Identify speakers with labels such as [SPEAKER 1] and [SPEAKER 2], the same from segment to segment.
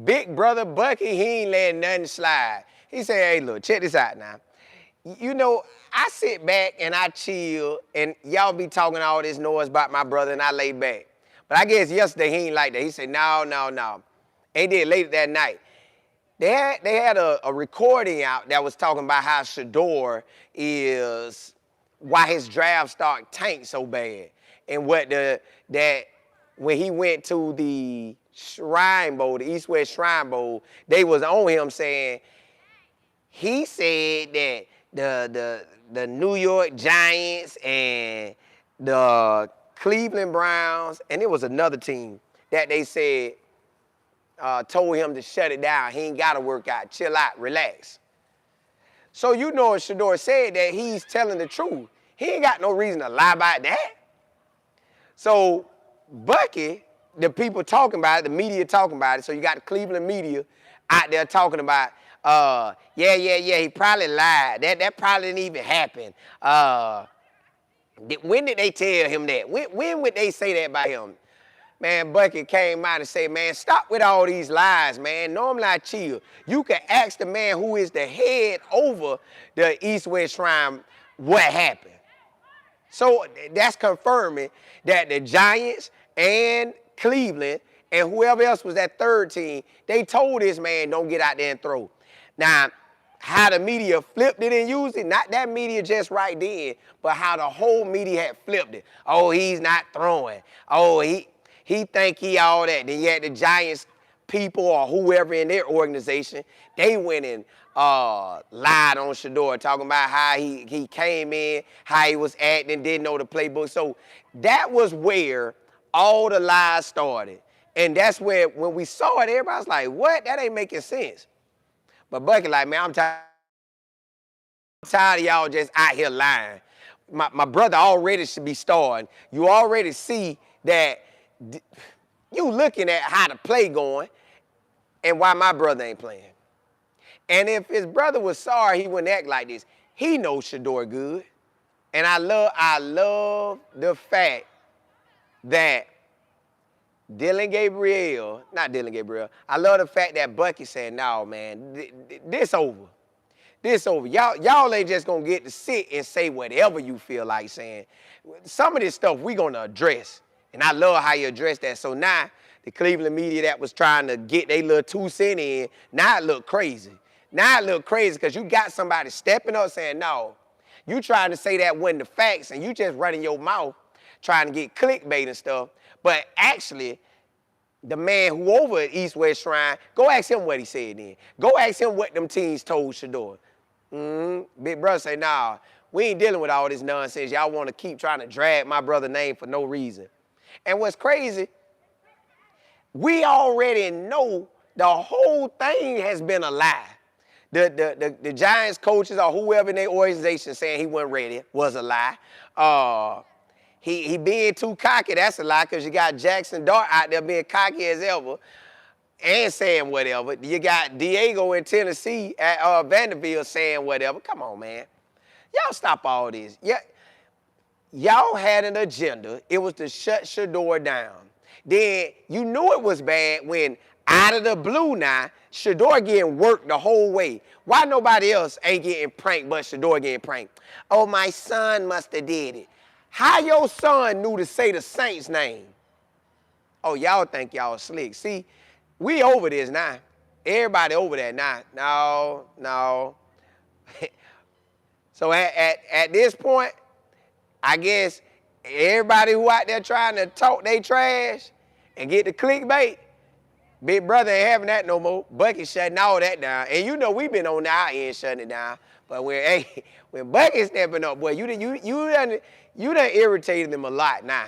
[SPEAKER 1] big brother Bucky, he ain't letting nothing slide. He said, hey, look, check this out now. You know, I sit back and I chill, and y'all be talking all this noise about my brother, and I lay back. But I guess yesterday he ain't like that. He said, no, no, no. And then later that night, they had a recording out that was talking about how Shedeur is, why his draft stock tanked so bad. And that when he went to the Shrine Bowl, the East-West Shrine Bowl, they was on him saying, he said that the New York Giants and the Cleveland Browns, and it was another team that they said told him to shut it down. He ain't got to work out. Chill out. Relax. So you know if Shedeur said that, he's telling the truth. He ain't got no reason to lie about that. So Bucky, the people talking about it, the media talking about it, so you got the Cleveland media out there talking about, yeah, he probably lied. That probably didn't even happen. When did they tell him that? When would they say that about him? Man, Bucky came out and said, man, stop with all these lies, man. Normally I chill. You can ask the man who is the head over the East-West Shrine what happened. So that's confirming that the Giants and Cleveland and whoever else was that third team, they told this man don't get out there and throw. Now, how the media flipped it and used it, not that media just right then, but how the whole media had flipped it. Oh, he's not throwing. Oh, he think he all that. Then you had the Giants people or whoever in their organization, they went and lied on Shedeur, talking about how he came in, how he was acting, didn't know the playbook. So that was where all the lies started. And that's where, when we saw it, everybody was like, what? That ain't making sense. But Bucky like, man, I'm tired of y'all just out here lying. My brother already should be starting. You already see that you looking at how the play going and why my brother ain't playing. And if his brother was sorry, he wouldn't act like this. He knows Shedeur good. And I love the fact that I love the fact that Bucky said, no, man, this over. This over. Y'all ain't just gonna get to sit and say whatever you feel like saying. Some of this stuff we gonna address. And I love how you address that. So now, the Cleveland media that was trying to get their little 2 cents in, now it look crazy. Now it look crazy because you got somebody stepping up saying, no, you trying to say that wasn't the facts and you just running your mouth trying to get clickbait and stuff. But actually, the man who over at East-West Shrine, go ask him what he said then. Go ask him what them teams told Shedeur. Big brother say, nah, we ain't dealing with all this nonsense. Y'all want to keep trying to drag my brother's name for no reason. And what's crazy, we already know the whole thing has been a lie. The Giants coaches or whoever in their organization saying he wasn't ready was a lie. He being too cocky, that's a lie, because you got Jackson Dart out there being cocky as ever and saying whatever. You got Diego in Tennessee at Vanderbilt saying whatever. Come on, man. Y'all stop all this. Y'all had an agenda. It was to shut Shedeur down. Then you knew it was bad when, out of the blue now, Shedeur getting worked the whole way. Why nobody else ain't getting pranked but Shedeur getting pranked? Oh, my son must have did it. How your son knew to say the Saints' name? Oh, y'all think y'all slick. See, we over this now. Everybody over that now. No. So at this point, I guess everybody who out there trying to talk they trash and get the clickbait, Big brother ain't having that no more. Bucky shutting all that down. And you know we been on our end shutting it down. But when Bucky stepping up, boy, you done irritated him a lot now.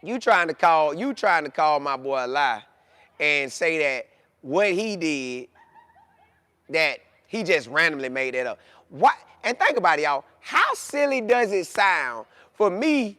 [SPEAKER 1] You trying to call my boy a lie and say that what he did, that he just randomly made that up. What? And think about it, y'all. How silly does it sound for me,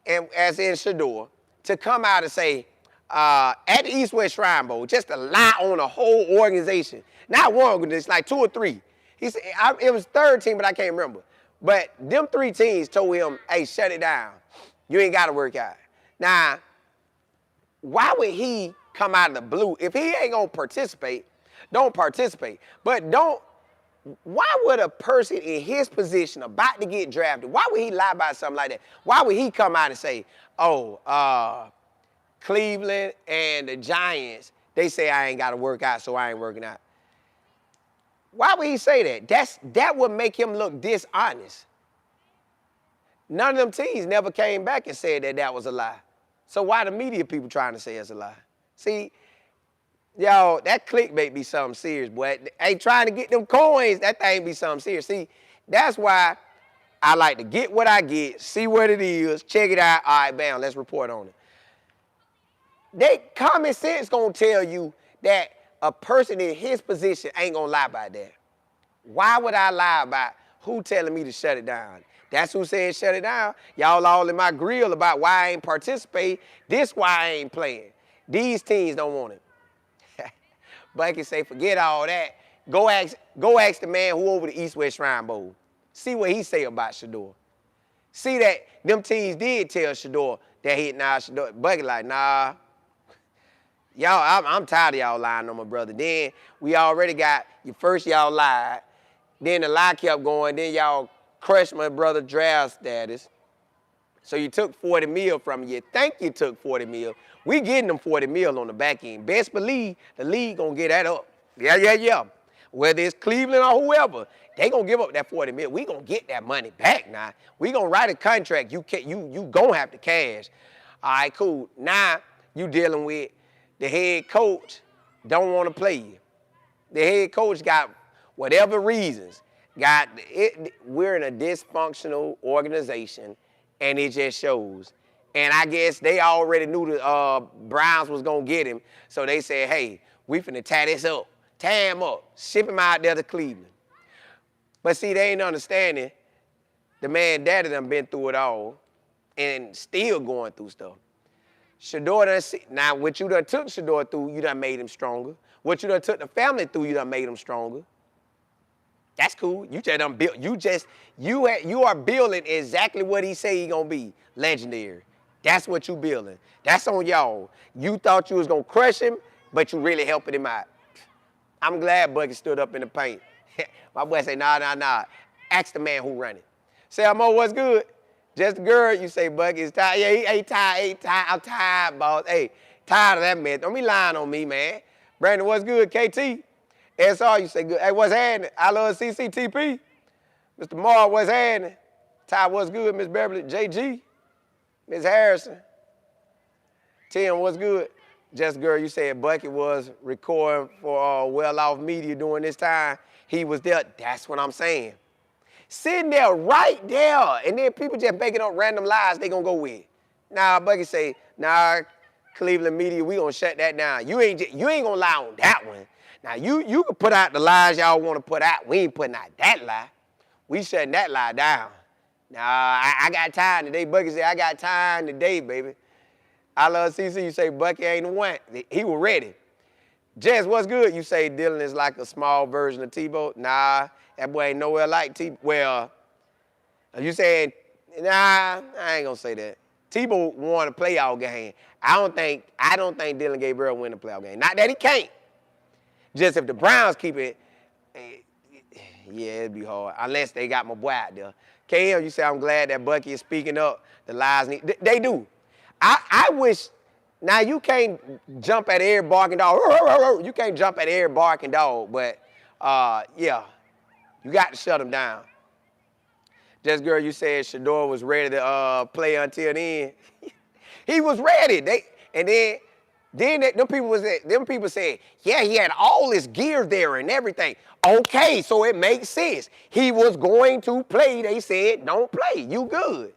[SPEAKER 1] and as in Shadore, to come out and say, at the East-West Shrine Bowl, just to lie on a whole organization. Not one organization, like 2 or 3. He said, it was third team, but I can't remember. But them 3 teams told him, hey, shut it down. You ain't got to work out. Now, why would he come out of the blue. If he ain't gonna participate, don't participate. But don't. Why would a person in his position about to get drafted, why would he lie about something like that? Why would he come out and say, oh, Cleveland and the Giants, they say I ain't got to work out, so I ain't working out? Why would he say that? That would make him look dishonest. None of them teams never came back and said that that was a lie. So why the media people trying to say it's a lie? See, yo, that clickbait be something serious, boy. Ain't trying to get them coins, that thing be something serious. See, that's why I like to get what I get, see what it is, check it out. All right, bam, let's report on it. Common sense gonna tell you that a person in his position ain't gonna lie about that. Why would I lie about who telling me to shut it down? That's who said shut it down. Y'all all in my grill about why I ain't participate. This why I ain't playing. These teams don't want it. Bucky say, forget all that. Go ask the man who over the East-West Shrine Bowl. See what he say about Shedeur. See that them teams did tell Shedeur that Shedeur. Bucky like, nah. Y'all, I'm tired of y'all lying on my brother. Then we already got, first y'all lied. Then the lie kept going. Then y'all crushed my brother draft status. So you took 40 mil from me. You think you took 40 mil. We getting them 40 mil on the back end. Best believe the league gonna get that up. Yeah. Whether it's Cleveland or whoever, they gonna give up that 40 mil. We gonna get that money back now. We gonna write a contract. You gonna have to cash. All right, cool. Now you dealing with the head coach don't want to play you. The head coach got whatever reasons. We're in a dysfunctional organization, and it just shows. And I guess they already knew the Browns was going to get him, so they said, hey, we finna tie this up, tie him up, ship him out there to Cleveland. But see, they ain't understanding the man daddy done been through it all and still going through stuff. Shadore done, now what you done took Shadore through, you done made him stronger. What you done took the family through, you done made him stronger. That's cool. You just done built. You are building exactly what he say he gonna be. Legendary. That's what you building. That's on y'all. You thought you was gonna crush him, but you really helping him out. I'm glad Bucky stood up in the paint. My boy say, nah. Ask the man who run it. Say, Amo, what's good? Just a girl, you say, Bucky is tired. Yeah, he ain't tired. I'm tired, boss. Hey, tired of that man. Don't be lying on me, man. Brandon, what's good? KT? SR, you say good. Hey, what's happening? I love CCTP. Mr. Marr, what's happening? Ty, what's good? Miss Beverly, JG, Miss Harrison. Tim, what's good? Just girl, you said Bucky was recording for well-off media during this time. He was there. That's what I'm saying. Sitting there right there, and then people just making up random lies they gonna go with. Nah, Bucky say, nah, Cleveland media, we gonna shut that down. You ain't gonna lie on that one. Now, you can put out the lies y'all want to put out. We ain't putting out that lie. We shutting that lie down. Nah, I got time today. Bucky said, I got time today, baby. I love CC. You say, Bucky ain't the one. He was ready. Jess, what's good? You say Dylan is like a small version of Tebow. Nah, that boy ain't nowhere like Tebow. Well, you saying, nah, I ain't going to say that. Tebow won a playoff game. I don't think Dylan Gabriel win a playoff game. Not that he can't. Just if the Browns keep it, yeah, it'd be hard. Unless they got my boy out there. KM, you say, I'm glad that Bucky is speaking up. The lies need, they do. I wish, now you can't jump at every barking dog. You can't jump at every barking dog, but yeah, you got to shut them down. Just girl, you said Shadore was ready to play until the end. He was ready. Then them people said, yeah, he had all his gear there and everything. Okay, so it makes sense. He was going to play. They said, don't play. You good.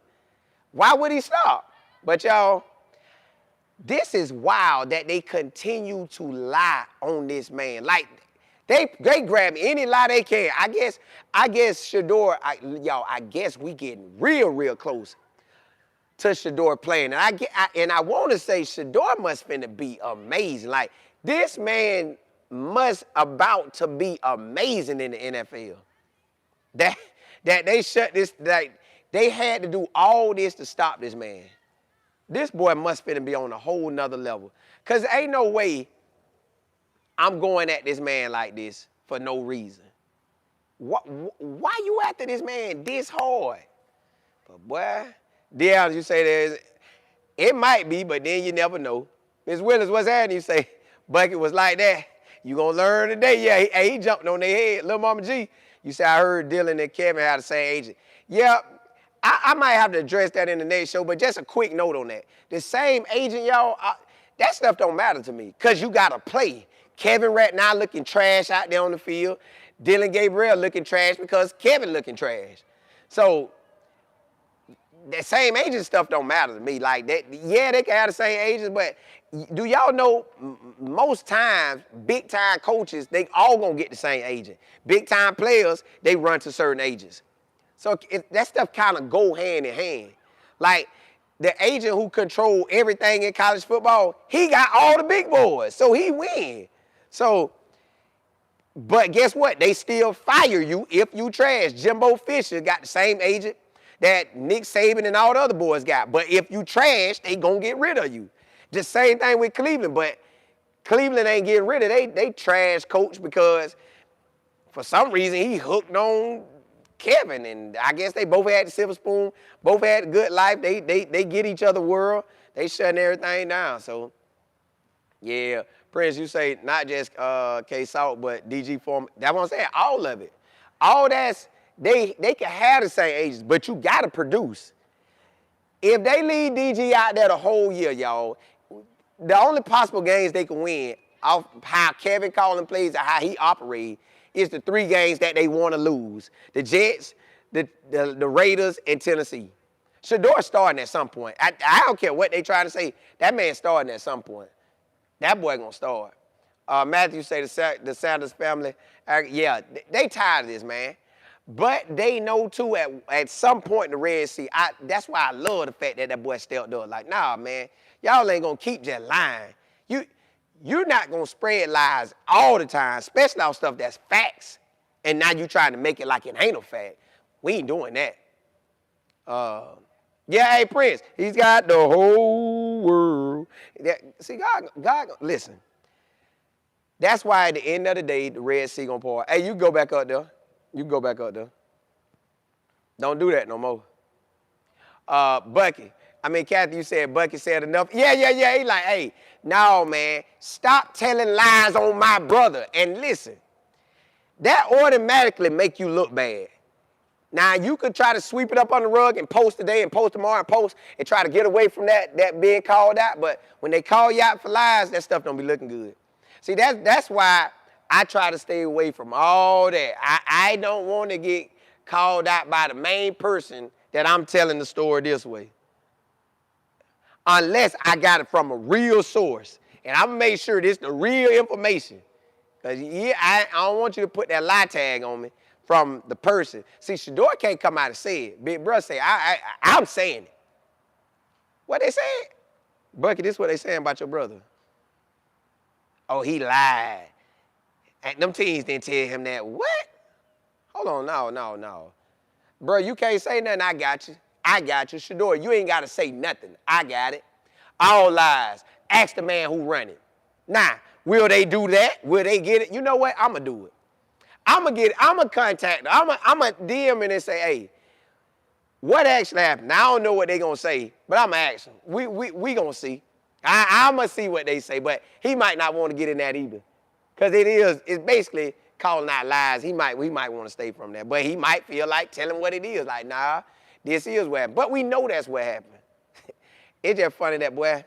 [SPEAKER 1] Why would he stop? But y'all, this is wild that they continue to lie on this man. Like, they grab any lie they can. I guess Shadore, I guess we getting real close to Shadore playing. And I want to say Shadore must finna be amazing. Like, this man must about to be amazing in the NFL. That they shut this, like, they had to do all this to stop this man. This boy must finna be on a whole nother level. Because ain't no way I'm going at this man like this for no reason. Why you after this man this hard? But boy, yeah, you say there's, it might be, but then you never know. Miss Willis, what's happening? You say, Bucky was like that. You gonna learn today. Yeah, he jumped on their head. Little Mama G, you say, I heard Dylan and Kevin had the same agent. Yeah, I might have to address that in the next show, but just a quick note on that. The same agent, y'all, that stuff don't matter to me, because you gotta play. Kevin right now looking trash out there on the field. Dylan Gabriel looking trash because Kevin looking trash. So, that same agent stuff don't matter to me. Like that, yeah, they can have the same agents, but do y'all know most times big time coaches, they all gonna get the same agent. Big time players, they run to certain agents. So that stuff kind of go hand in hand. Like the agent who control everything in college football, he got all the big boys, so he win. So, but guess what? They still fire you if you trash. Jimbo Fisher got the same agent that Nick Saban and all the other boys got. But if you trash, they gonna get rid of you. The same thing with Cleveland, but Cleveland ain't getting rid of they trash coach because for some reason he hooked on Kevin, and I guess they both had the silver spoon, both had a good life. They get each other world. They shutting everything down. So yeah, Prince, you say not just K-Salt, but DG Foreman. That's what I'm saying, all of it. All that's, they can have the same agents, but you got to produce. If they leave DG out there the whole year, y'all, the only possible games they can win off how Kevin calling plays and how he operates is the 3 games that they want to lose. The Jets, the Raiders, and Tennessee. Shedeur starting at some point. I don't care what they try to say. That man starting at some point. That boy gonna start. Matthew say the Sanders family, yeah, they tired of this, man. But they know, too, at some point in the Red Sea, that's why I love the fact that boy stepped up. Like, nah, man, y'all ain't going to keep just lying. You're not going to spread lies all the time, especially on stuff that's facts. And now you trying to make it like it ain't no fact. We ain't doing that. Yeah, hey, Prince, he's got the whole world. See, God, listen. That's why at the end of the day, the Red Sea going to pour. Hey, you go back up there. You can go back up there. Don't do that no more. Bucky. Kathy, you said Bucky said enough. Yeah. He like, hey, no, man, stop telling lies on my brother. And listen, that automatically make you look bad. Now, you could try to sweep it up on the rug and post today and post tomorrow and post and try to get away from that being called out. But when they call you out for lies, that stuff don't be looking good. See, that's why I try to stay away from all that. I don't want to get called out by the main person that I'm telling the story this way. Unless I got it from a real source. And I'm going to make sure this the real information. Because, yeah, I don't want you to put that lie tag on me from the person. See, Shadore can't come out and say it. Big brother say, I'm saying it. What they saying? Bucky, this is what they saying about your brother. Oh, he lied. And them teams didn't tell him that. What? Hold on, no. Bro, you can't say nothing. I got you. Shadore, you ain't got to say nothing. I got it. All lies. Ask the man who run it. Now, will they do that? Will they get it? You know what? I'm going to do it. I'm going to contact them. I'm going to DM and say, hey, what actually happened? Now, I don't know what they going to say, but I'm going to ask them. We going to see. I'm going to see what they say, but he might not want to get in that either. Because it's basically calling out lies. We might want to stay from that. But he might feel like telling what it is. Like, nah, this is what happened. But we know that's what happened. It's just funny that, boy,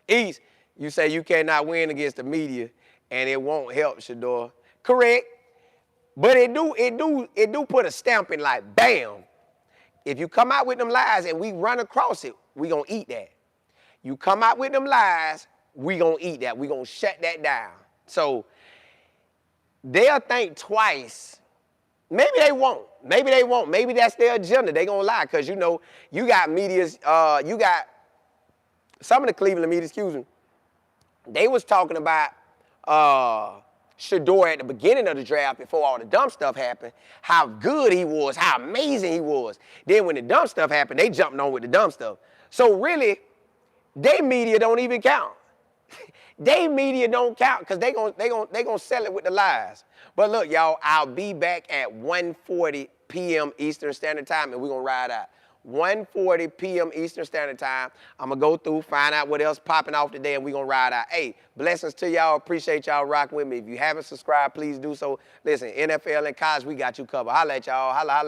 [SPEAKER 1] East, you say you cannot win against the media, and it won't help, Shadore. Correct. But it do put a stamp in like, bam. If you come out with them lies and we run across it, we going to eat that. You come out with them lies, we going to eat that. We going to shut that down. So they'll think twice. Maybe they won't. Maybe that's their agenda. They gonna lie because, you know, you got medias, you got some of the Cleveland media, they was talking about Shedeur at the beginning of the draft before all the dumb stuff happened, how good he was, how amazing he was. Then when the dumb stuff happened, they jumped on with the dumb stuff. So really, their media don't even count. They media don't count because they gonna sell it with the lies. But look, y'all, I'll be back at 1:40 p.m. Eastern Standard Time, and we're gonna ride out. 1:40 p.m. Eastern Standard Time. I'm gonna go through, find out what else popping off today, and we're gonna ride out. Hey, blessings to y'all. Appreciate y'all rocking with me. If you haven't subscribed, please do so. Listen, NFL and college, we got you covered. Holla at y'all. Holla, holla.